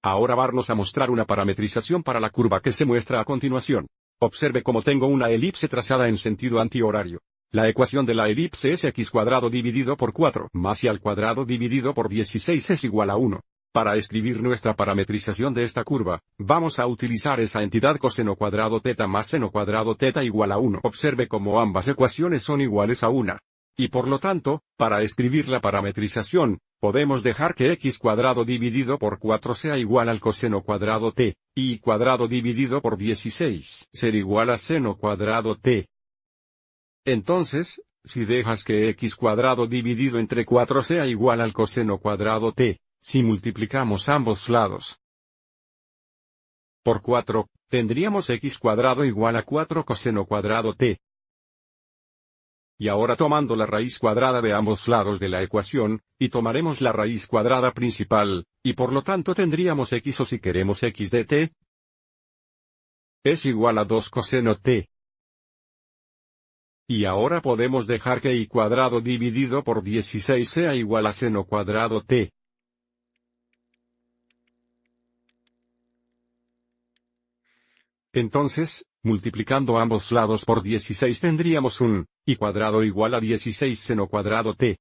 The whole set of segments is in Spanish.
Ahora vamos a mostrar una parametrización para la curva que se muestra a continuación. Observe cómo tengo una elipse trazada en sentido antihorario. La ecuación de la elipse es x cuadrado dividido por 4 más y al cuadrado dividido por 16 es igual a 1. Para escribir nuestra parametrización de esta curva, vamos a utilizar esa entidad coseno cuadrado teta más seno cuadrado teta igual a 1. Observe cómo ambas ecuaciones son iguales a 1. Y por lo tanto, para escribir la parametrización, podemos dejar que x cuadrado dividido por 4 sea igual al coseno cuadrado t, y cuadrado dividido por 16 ser igual a seno cuadrado t. Entonces, si dejas que x cuadrado dividido entre 4 sea igual al coseno cuadrado t, si multiplicamos ambos lados por 4, tendríamos x cuadrado igual a 4 coseno cuadrado t. Y ahora tomando la raíz cuadrada de ambos lados de la ecuación, y tomaremos la raíz cuadrada principal, y por lo tanto tendríamos x o si queremos x de t, es igual a 2 coseno t. Y ahora podemos dejar que y cuadrado dividido por 16 sea igual a seno cuadrado t. Entonces, multiplicando ambos lados por 16 tendríamos un y cuadrado igual a 16 seno cuadrado t.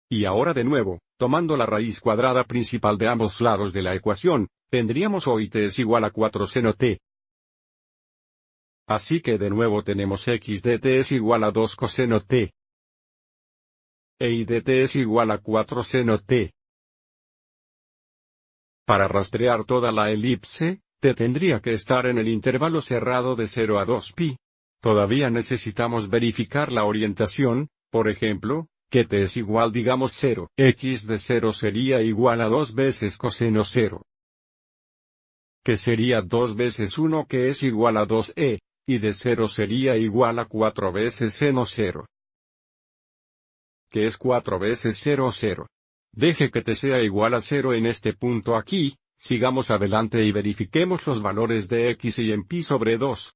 Y ahora de nuevo, tomando la raíz cuadrada principal de ambos lados de la ecuación, tendríamos hoy t es igual a 4 seno t. Así que de nuevo tenemos x de t es igual a 2 coseno t. E y de t es igual a 4 seno t. Para rastrear toda la elipse, t tendría que estar en el intervalo cerrado de 0 a 2π. Todavía necesitamos verificar la orientación, por ejemplo, que t es igual digamos 0. X de 0 sería igual a 2 veces coseno 0. Que sería 2 veces 1 que es igual a 2e, y de 0 sería igual a 4 veces seno 0. Que es 4 veces 0 0. Deje que t sea igual a 0 en este punto aquí. Sigamos adelante y verifiquemos los valores de x y en pi sobre 2.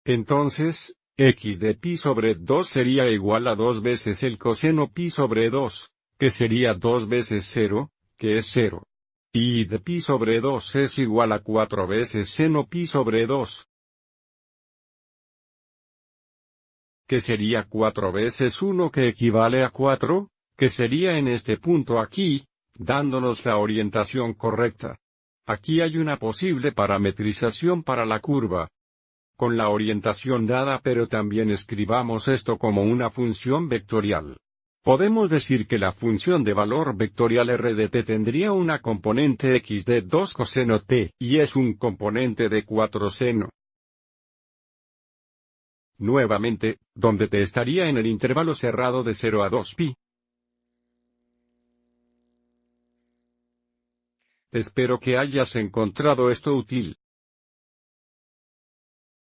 Entonces, x de pi sobre 2 sería igual a 2 veces el coseno pi sobre 2, que sería 2 veces 0, que es 0. Y de pi sobre 2 es igual a 4 veces seno pi sobre 2. Que sería 4 veces 1 que equivale a 4, que sería en este punto aquí, dándonos la orientación correcta. Aquí hay una posible parametrización para la curva. Con la orientación dada pero también escribamos esto como una función vectorial. Podemos decir que la función de valor vectorial r de t tendría una componente x de 2 coseno t, y es un componente de 4 seno. Nuevamente, donde t estaría en el intervalo cerrado de 0 a 2π. Espero que hayas encontrado esto útil.